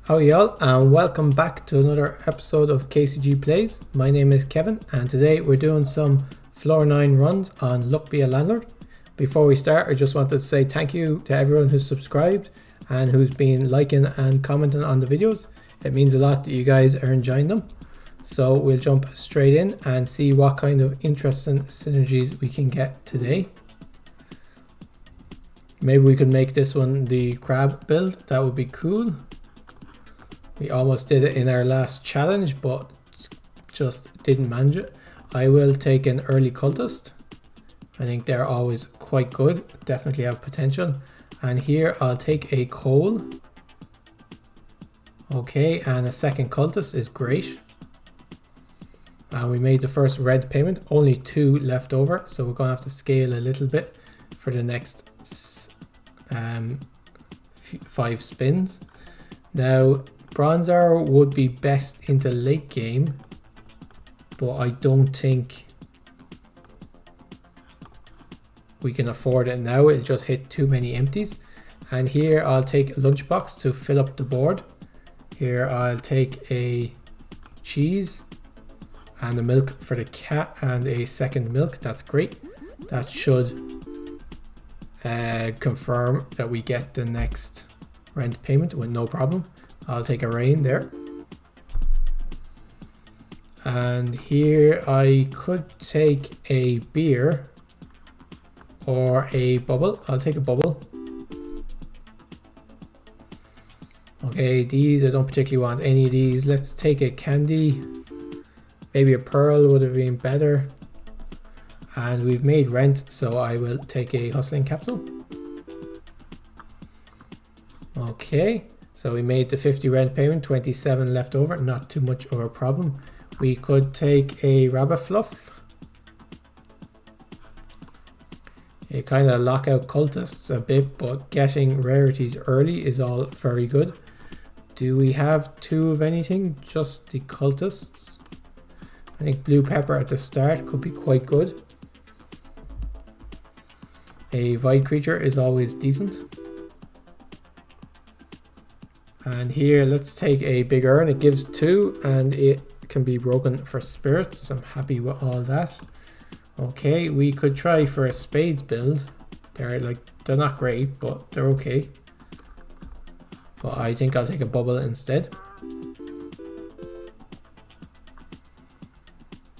How are y'all, and welcome back to another episode of KCG Plays. My name is Kevin, and today we're doing some floor 9 runs on Luck Be a Landlord. Before we start, I just wanted to say thank you to everyone who's subscribed and who's been liking and commenting on the videos. It means a lot that you guys are enjoying them. So we'll jump straight in and see what kind of interesting synergies we can get today. Maybe we could make this one the crab build. That would be cool. We almost did it in our last challenge, but just didn't manage it. I will take an early cultist. I think they're always quite good, definitely have potential. And here I'll take a coal. Okay, and a second cultist is great. And we made the first red payment, only 2 left over, so we're going to have to scale a little bit for the next 5 spins. Now, Bronze Arrow would be best into late game, but I don't think we can afford it now. It'll just hit too many empties. And here I'll take a lunchbox to fill up the board. Here I'll take a cheese and a milk for the cat and a second milk. That's great. That should confirm that we get the next rent payment with no problem. I'll take a rain there. And here I could take a beer or a bubble. I'll take a bubble. Okay, these I don't particularly want any of these. Let's take a candy. Maybe a pearl would have been better. And we've made rent, so I will take a hustling capsule. Okay. So we made the 50 rent payment, 27 left over, not too much of a problem. We could take a rabbit fluff. It kind of lock out cultists a bit, but getting rarities early is all very good. Do we have 2 of anything? Just the cultists. I think blue pepper at the start could be quite good. A void creature is always decent. And here, let's take a big urn. It gives 2 and it can be broken for spirits. I'm happy with all that. Okay, we could try for a spades build. They're not great, but they're okay. But I think I'll take a bubble instead.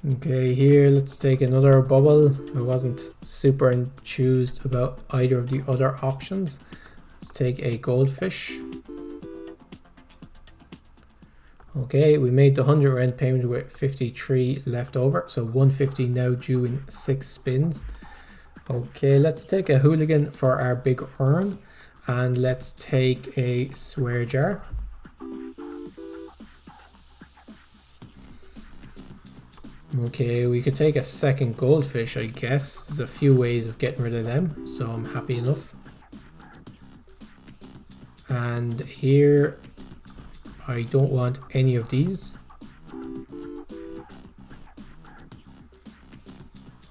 Okay, here, let's take another bubble. I wasn't super enthused about either of the other options. Let's take a goldfish. Okay, we made the 100 rent payment with 53 left over, so 150 now due in 6 spins. Okay, let's take a hooligan for our big urn, and let's take a swear jar. Okay, we could take a second goldfish, I guess. There's a few ways of getting rid of them, so I'm happy enough. And here, I don't want any of these.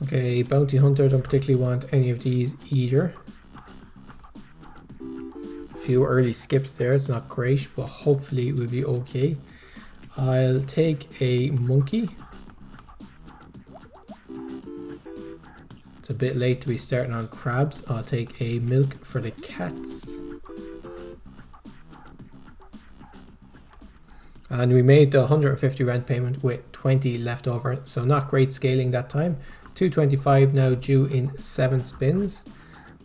Okay, bounty hunter, don't particularly want any of these either. A few early skips there, it's not great, but hopefully we'll be okay. I'll take a monkey. It's a bit late to be starting on crabs. I'll take a milk for the cats. And we made the 150 rent payment with 20 left over, so not great scaling that time. 225 now due in 7 spins.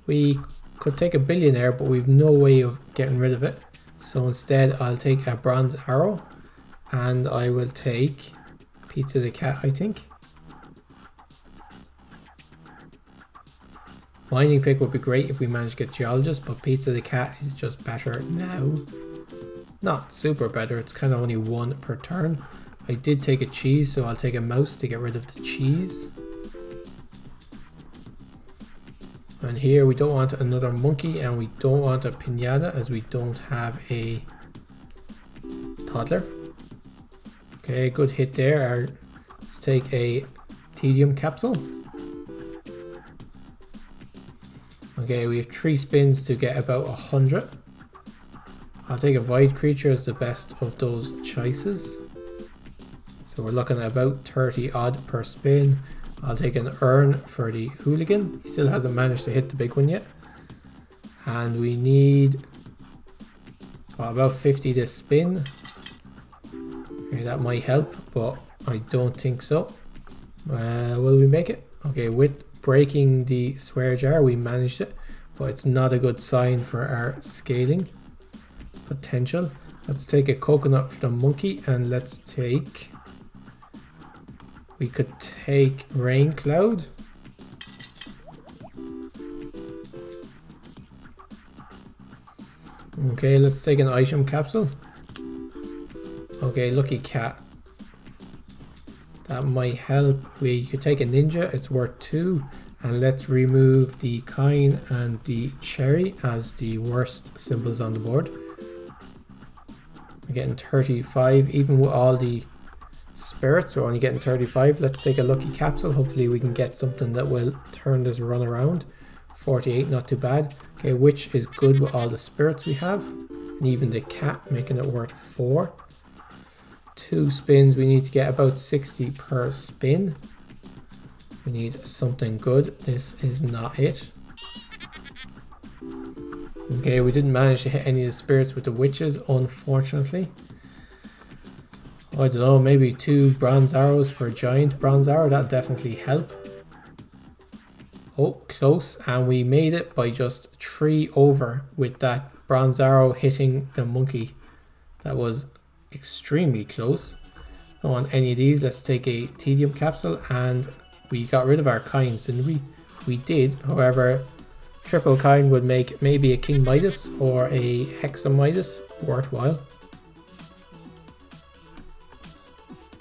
We could take a billionaire, but we've no way of getting rid of it. So instead I'll take a bronze arrow, and I will take Pizza the Cat, I think. Mining pick would be great if we manage to get geologist, but Pizza the Cat is just better now. Not super better, it's kind of only 1 per turn. I did take a cheese, so I'll take a mouse to get rid of the cheese. And here we don't want another monkey, and we don't want a piñata as we don't have a toddler. Okay, good hit there. Let's take a tedium capsule. Okay, we have 3 spins to get about 100. I'll take a void creature as the best of those choices. So we're looking at about 30 odd per spin. I'll take an urn for the hooligan. He still hasn't managed to hit the big one yet. And we need about 50 to spin. Okay, that might help, but I don't think so. Will we make it? Okay, with breaking the swear jar, we managed it, but it's not a good sign for our scaling potential. Let's take a coconut for the monkey, and let's take... We could take rain cloud. Okay, let's take an item capsule. Okay, lucky cat. That might help. We could take a ninja, it's worth 2. And let's remove the kine and the cherry as the worst symbols on the board. We're getting 35, even with all the spirits, we're only getting 35. Let's take a lucky capsule. Hopefully we can get something that will turn this run around. 48, not too bad. Okay, which is good with all the spirits we have. And even the cat, making it worth 4. 2 spins, we need to get about 60 per spin. We need something good. This is not it. Okay, we didn't manage to hit any of the spirits with the witches, unfortunately. I don't know, maybe 2 bronze arrows for a giant bronze arrow, that'll definitely help. Oh, close, and we made it by just 3 over with that bronze arrow hitting the monkey. That was extremely close. Don't want any of these. Let's take a tedium capsule, and we got rid of our kines, didn't we? We did, however, triple kine would make maybe a King Midas or a Hexa Midas worthwhile.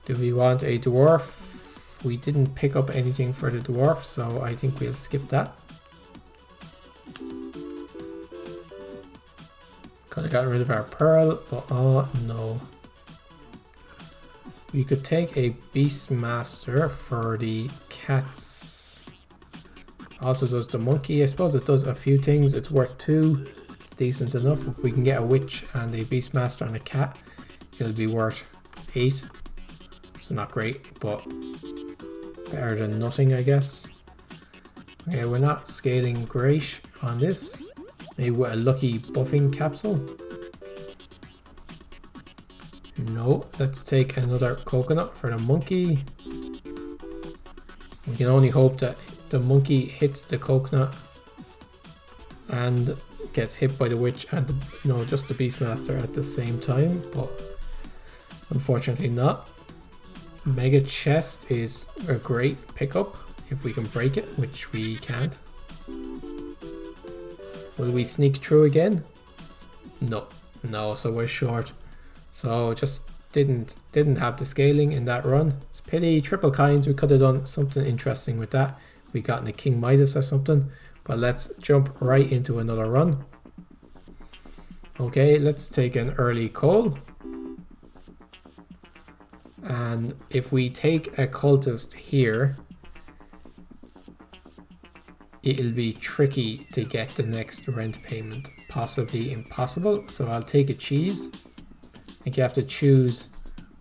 Do we want a dwarf? We didn't pick up anything for the dwarf, so I think we'll skip that. Could have gotten rid of our pearl, but oh no. We could take a Beastmaster for the cats. Also does the monkey. I suppose it does a few things. It's worth 2. It's decent enough. If we can get a witch and a Beastmaster and a cat, it'll be worth 8. So not great, but better than nothing, I guess. Okay, we're not scaling great on this. Maybe with a lucky buffing capsule. No, let's take another coconut for the monkey. We can only hope that the monkey hits the coconut and gets hit by the witch and just the Beastmaster at the same time, but unfortunately not. Mega chest is a great pickup if we can break it, which we can't. Will we sneak through again? No, so we're short. So just didn't have the scaling in that run. It's a pity. Triple kines, we could have done something interesting with that. We got in a King Midas or something. But let's jump right into another run. Okay, let's take an early coal. And if we take a cultist here, it'll be tricky to get the next rent payment, possibly impossible. So I'll take a cheese. I think you have to choose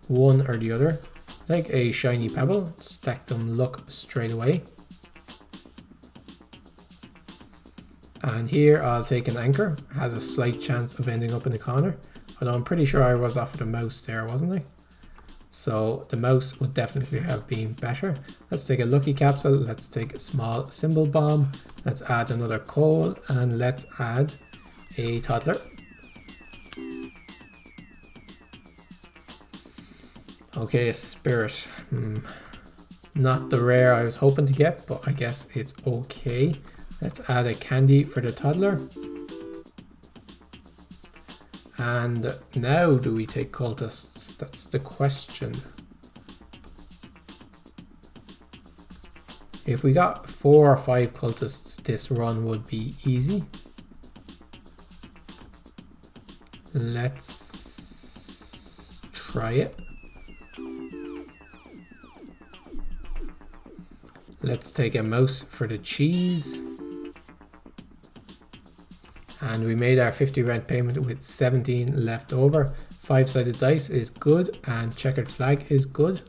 one or the other. Take a shiny pebble, stack them luck straight away. And here I'll take an anchor, has a slight chance of ending up in the corner. Although I'm pretty sure I was offered a mouse there, wasn't I? So the mouse would definitely have been better. Let's take a lucky capsule. Let's take a small symbol bomb. Let's add another coal, and let's add a toddler. Okay, a spirit. Not the rare I was hoping to get, but I guess it's okay. Let's add a candy for the toddler. And now do we take cultists? That's the question. If we got 4 or 5 cultists, this run would be easy. Let's try it. Let's take a mouse for the cheese. And we made our 50 rent payment with 17 left over. 5-sided dice is good and checkered flag is good.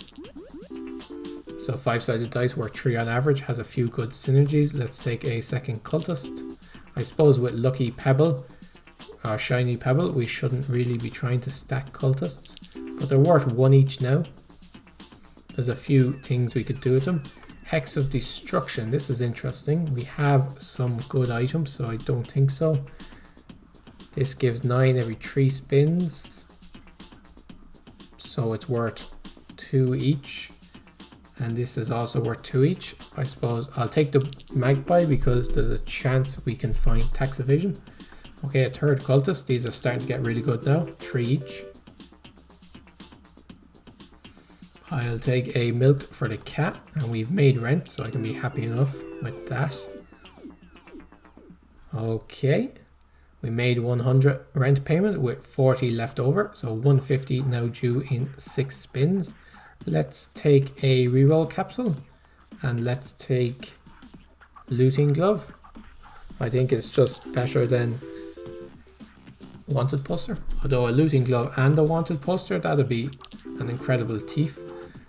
So 5-sided dice worth 3 on average, has a few good synergies. Let's take a second cultist. I suppose with lucky pebble or shiny pebble we shouldn't really be trying to stack cultists, but they're worth 1 each now. There's a few things we could do with them. Hex of Destruction, this is interesting. We have some good items, so I don't think so. This gives 9 every 3 spins, so it's worth 2 each. And this is also worth 2 each. I suppose I'll take the magpie because there's a chance we can find tax evasion. Okay, a third cultist. These are starting to get really good now. 3 each. I'll take a milk for the cat, and we've made rent, so I can be happy enough with that. Okay, we made 100 rent payment with 40 left over, so 150 now due in 6 spins. Let's take a reroll capsule, and let's take looting glove. I think it's just better than wanted poster, although a looting glove and a wanted poster, that'd be an incredible thief.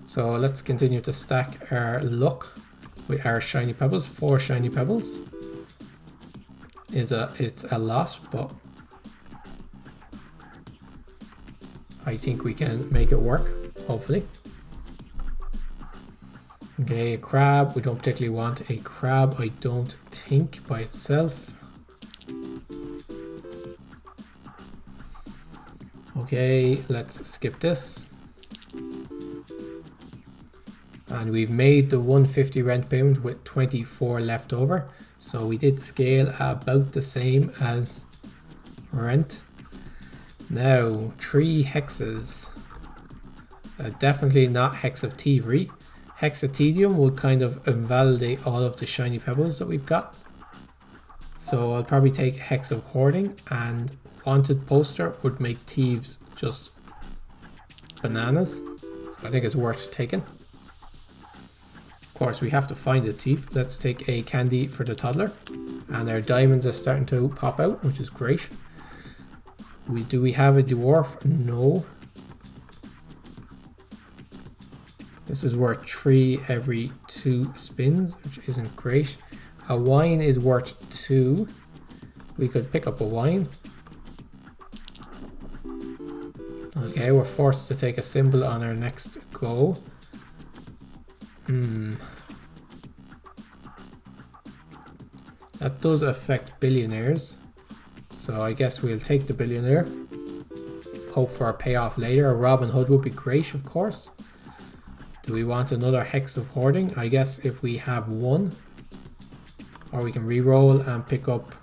So let's continue to stack our luck with our shiny pebbles. 4 shiny pebbles it's a lot, but I think we can make it work, hopefully. Okay, a crab. We don't particularly want a crab, I don't think, by itself. Okay, let's skip this. And we've made the 150 rent payment with 24 left over. So we did scale about the same as rent. Now, 3 hexes. Definitely not Hex of Thievery. Hex of Tedium would kind of invalidate all of the shiny pebbles that we've got. So I'll probably take Hex of Hoarding, and wanted poster would make thieves just bananas. So I think it's worth taking. Of course, we have to find a thief. Let's take a candy for the toddler. And our diamonds are starting to pop out, which is great. Do we have a dwarf? No. This is worth 3 every 2 spins, which isn't great. A wine is worth 2. We could pick up a wine. Okay, we're forced to take a symbol on our next go. That does affect billionaires. So I guess we'll take the billionaire. Hope for a payoff later. A Robin Hood would be great, of course. Do we want another Hex of Hoarding? I guess if we have 1. Or we can re-roll and pick up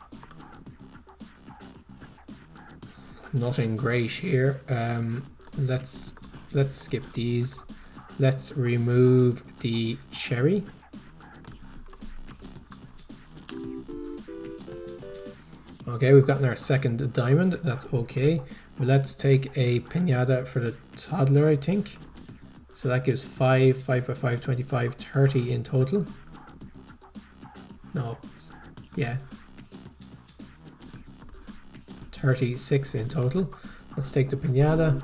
nothing great here. Let's skip these. Let's remove the cherry. Okay, we've gotten our second diamond. That's okay. But let's take a pinata for the toddler, I think. So that gives 5 by 5, 25, 30 in total. No, yeah. 36 in total. Let's take the pinata.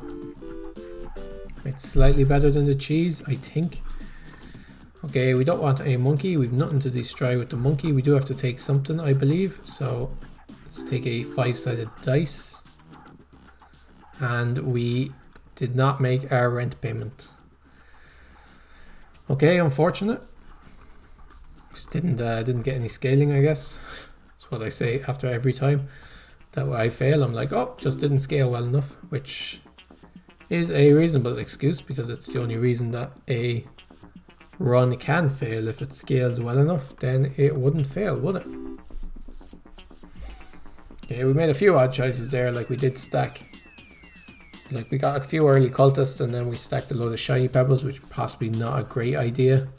It's slightly better than the cheese, I think. Okay, we don't want a monkey. We've nothing to destroy with the monkey. We do have to take something, I believe. So let's take a 5-sided dice. And we did not make our rent payment. Okay, unfortunate. Just didn't get any scaling, I guess. That's what I say after every time that I fail. I'm like, oh, just didn't scale well enough, which is a reasonable excuse because it's the only reason that a run can fail. If it scales well enough, then it wouldn't fail, would it? Okay, we made a few odd choices there, like we did stack. Like we got a few early cultists and then we stacked a load of shiny pebbles, which possibly not a great idea.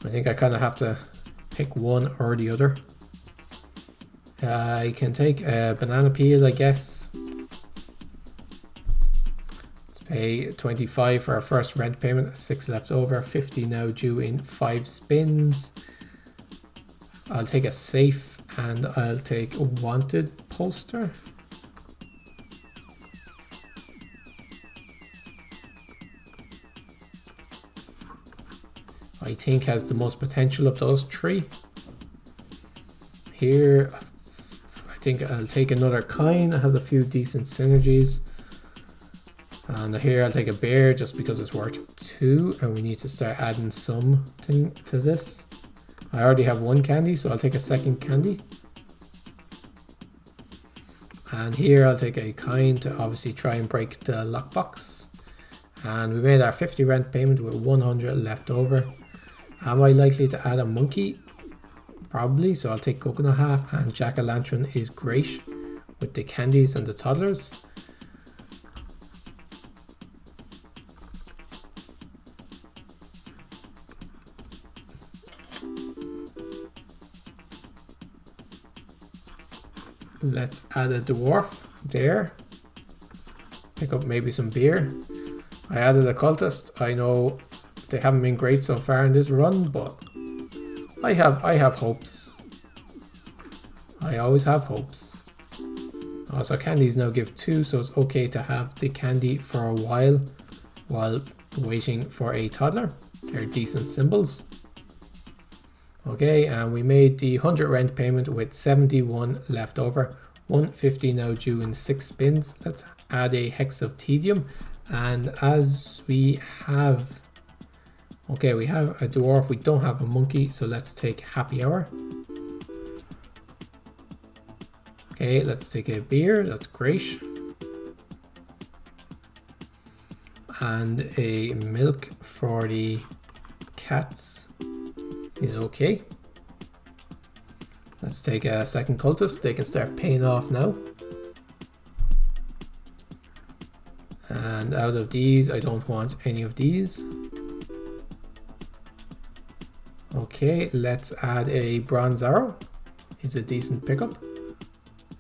I think I kind of have to pick one or the other. I can take a banana peel, I guess. Let's pay 25 for our first rent payment, 6 left over, 50 now due in 5 spins. I'll take a safe And I'll take a wanted poster. I think has the most potential of those three. Here, I think I'll take another kind. It has a few decent synergies. And here I'll take a bear just because it's worth 2 and we need to start adding something to this. I already have 1 candy, so I'll take a second candy. And here I'll take a kind to obviously try and break the lockbox. And we made our 50 rent payment with 100 left over. Am I likely to add a monkey? Probably, so I'll take coconut half, and jack-o'-lantern is great with the candies and the toddlers. Let's add a dwarf there. Pick up maybe some beer. I added a cultist. I know they haven't been great so far in this run, but I have hopes. I always have hopes. Also, candies now give 2, so it's okay to have the candy for a while waiting for a toddler. They're decent symbols. Okay, and we made the 100 rent payment with 71 left over. 150 now due in 6 spins. Let's add a hex of tedium. And as we have, okay, we have a dwarf, we don't have a monkey, so let's take happy hour. Okay, let's take a beer, that's great. And a milk for the cats is okay. Let's take a second cultist, they can start paying off now. And out of these, I don't want any of these. Okay, let's add a bronze arrow. It's a decent pickup.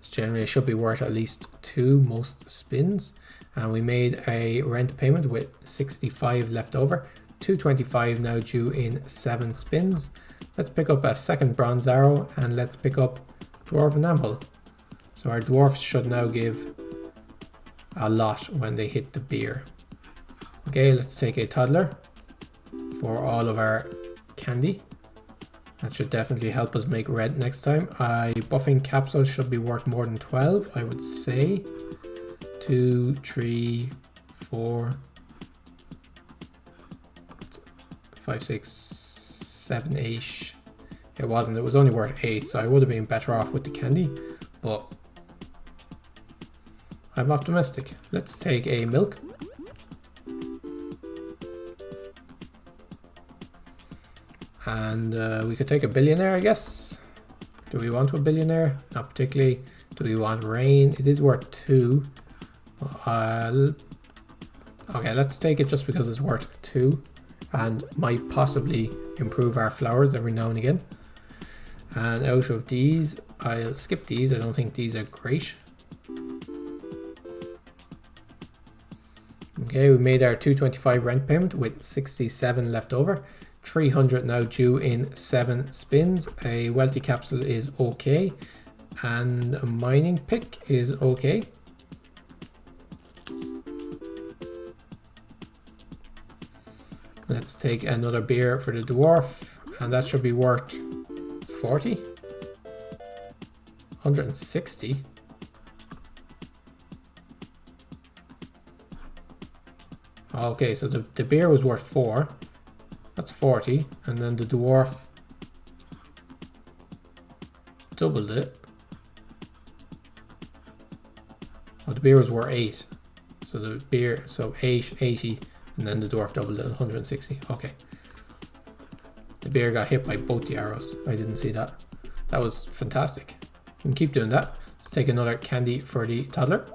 Generally, it should be worth at least 2 most spins. And we made a rent payment with 65 left over. 225 now due in 7 spins. Let's pick up a second bronze arrow and let's pick up dwarven amble. So our dwarfs should now give a lot when they hit the beer. Okay, let's take a toddler for all of our candy. That should definitely help us make red next time. Buffing capsule should be worth more than 12, I would say. 2, 3, 4, 5, 6, 7, 8. It wasn't, it was only worth 8, so I would have been better off with the candy, but I'm optimistic. Let's take a milk. And we could take a billionaire, I guess. Do we want a billionaire? Not particularly. Do we want rain? It is worth 2. Okay, let's take it just because it's worth 2 and might possibly improve our flowers every now and again. And out of these, I'll skip these. I don't think these are great. Okay, we made our 225 rent payment with 67 left over. 300 now due in 7 spins. A wealthy capsule is okay. And a mining pick is okay. Let's take another beer for the dwarf. And that should be worth 40. 160. Okay, so the beer was worth 4. That's 40. And then the dwarf doubled it. Oh, the beer was worth 8. So the beer, so 8, 80. And then the dwarf doubled it, 160. Okay. The bear got hit by both the arrows. I didn't see that. That was fantastic. You can keep doing that. Let's take another candy for the toddler.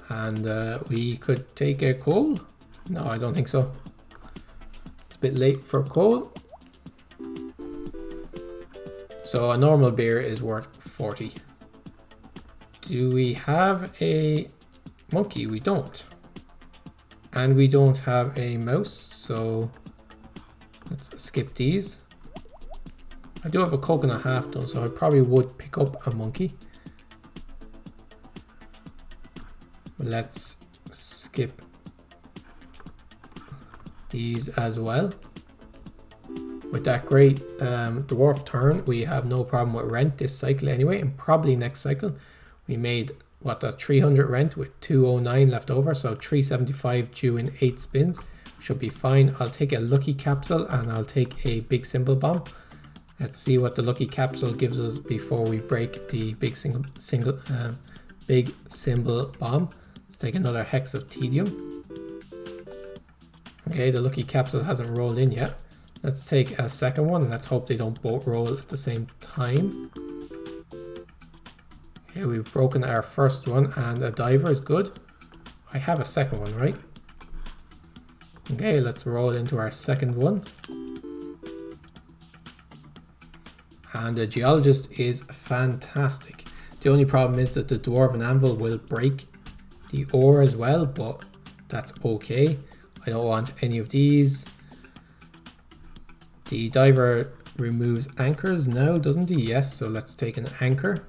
And we could take a coal. No, I don't think so. It's a bit late for coal. So a normal beer is worth 40. Do we have a monkey? We don't. And we don't have a mouse, so let's skip these. I do have a coconut half done, so I probably would pick up a monkey. But let's skip these as well. With that great dwarf turn, we have no problem with rent this cycle anyway, and probably next cycle. We made what, the 300 rent with 209 left over, so 375 due in 8 spins. Should be fine. I'll take a lucky capsule and I'll take a big symbol bomb. Let's see what the lucky capsule gives us before we break the big big symbol bomb. Let's take another hex of tedium. Okay, the lucky capsule hasn't rolled in yet. Let's take a second one and let's hope they don't both roll at the same time. Okay, we've broken our first one and a diver is good. I have a second one, right? Okay, let's roll into our second one. And the geologist is fantastic. The only problem is that the dwarven anvil will break the ore as well, but that's okay. I don't want any of these. The diver removes anchors now, doesn't he? Yes, so let's take an anchor.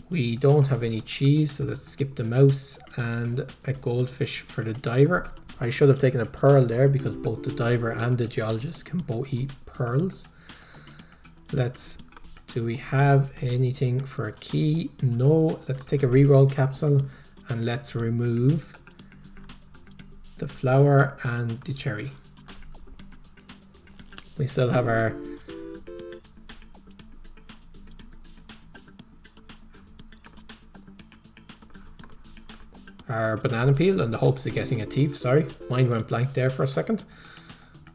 We don't have any cheese, so let's skip the mouse and a goldfish for the diver. I should have taken a pearl there because both the diver and the geologist can both eat pearls. Do we have anything for a key? No. Let's take a reroll capsule and let's remove the flower and the cherry. We still have our banana peel in the hopes of getting a thief. Sorry, mine went blank there for a second.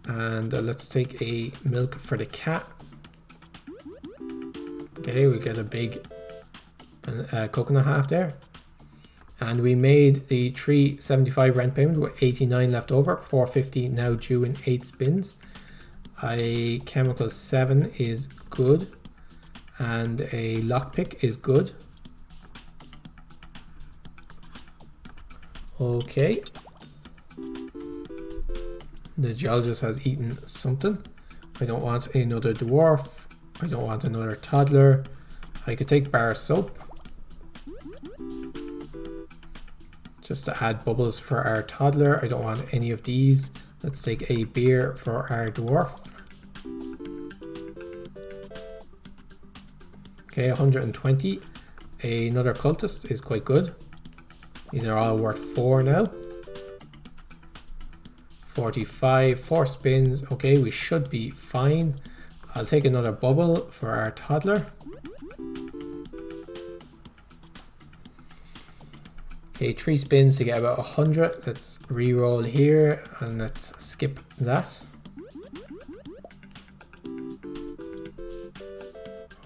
And let's take a milk for the cat. Okay, we get a big coconut half there. And we made the 375 rent payment with 89 left over, 450 now due in 8 spins. A chemical 7 is good, and a lockpick is good. Okay. The geologist has eaten something. I don't want another dwarf. I don't want another toddler. I could take bar soap, just to add bubbles for our toddler. I don't want any of these. Let's take a beer for our dwarf. Okay, 120. Another cultist is quite good. These are all worth 4 now. 45, 4 spins. Okay, we should be fine. I'll take another bubble for our toddler. Okay, 3 spins to get about 100. Let's re-roll here and let's skip that.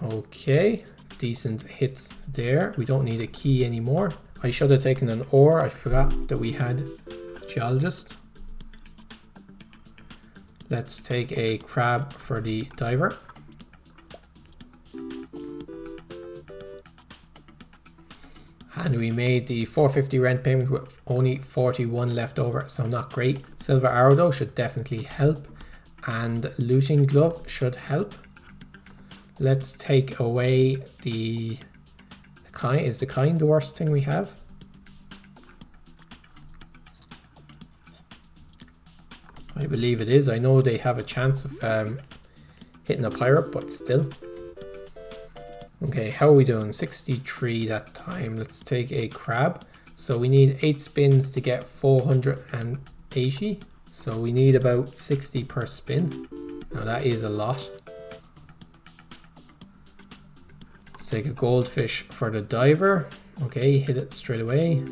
Okay, decent hits there. We don't need a key anymore. I should have taken an ore. I forgot that we had geologist. Let's take a crab for the diver. And we made the 450 rent payment with only 41 left over, so not great. Silver arrow though should definitely help, and looting glove should help. Let's take away the kind. Is the kind the worst thing we have? I believe it is. I know they have a chance of hitting a pirate, but still. Okay, how are we doing? 63 that time. Let's take a crab. So we need 8 spins to get 480. So we need about 60 per spin. Now that is a lot. Let's take a goldfish for the diver. Okay, hit it straight away.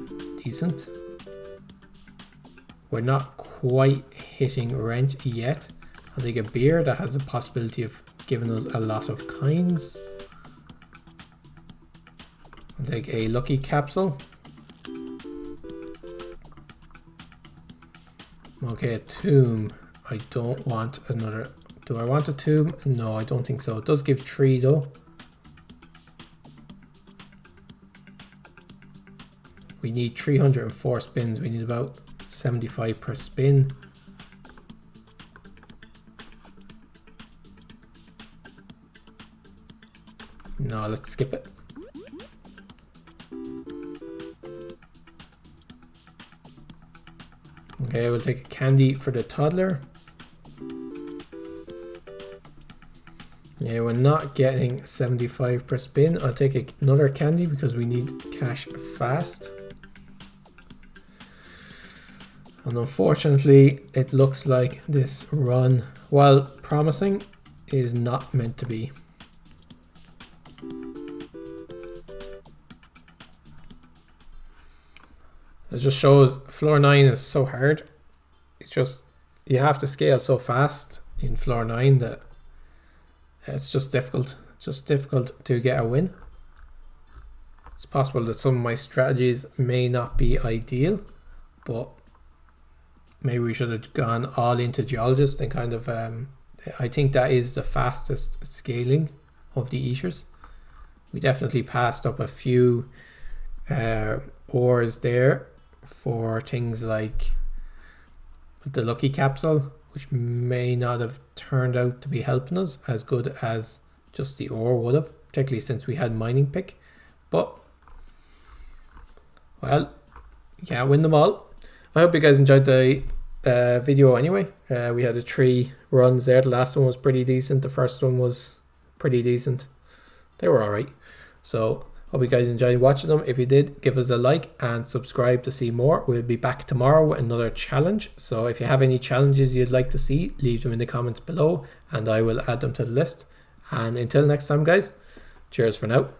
Decent. We're not quite hitting rent yet. I'll take a beer that has the possibility of giving us a lot of kinds. I'll take a lucky capsule. Okay, a tomb. I don't want another. Do I want a tomb? No, I don't think so. It does give 3 though. We need 304 spins. We need about 75 per spin. No, let's skip it. Okay, we'll take a candy for the toddler. Yeah, we're not getting 75 per spin. I'll take another candy because we need cash fast. And unfortunately, it looks like this run, while promising, is not meant to be. It just shows floor 9 is so hard. It's just, you have to scale so fast in floor 9 that it's just difficult. Just difficult to get a win. It's possible that some of my strategies may not be ideal, but maybe we should have gone all into Geologist and kind of, I think that is the fastest scaling of the eaters. We definitely passed up a few ores there for things like the lucky capsule, which may not have turned out to be helping us as good as just the ore would have, particularly since we had mining pick. But, well, you can't win them all. I hope you guys enjoyed the video anyway. We had 3 runs there. The last one was pretty decent. The first one was pretty decent. They were alright. So, hope you guys enjoyed watching them. If you did, give us a like and subscribe to see more. We'll be back tomorrow with another challenge. So if you have any challenges you'd like to see, leave them in the comments below and I will add them to the list. And until next time, guys, cheers for now.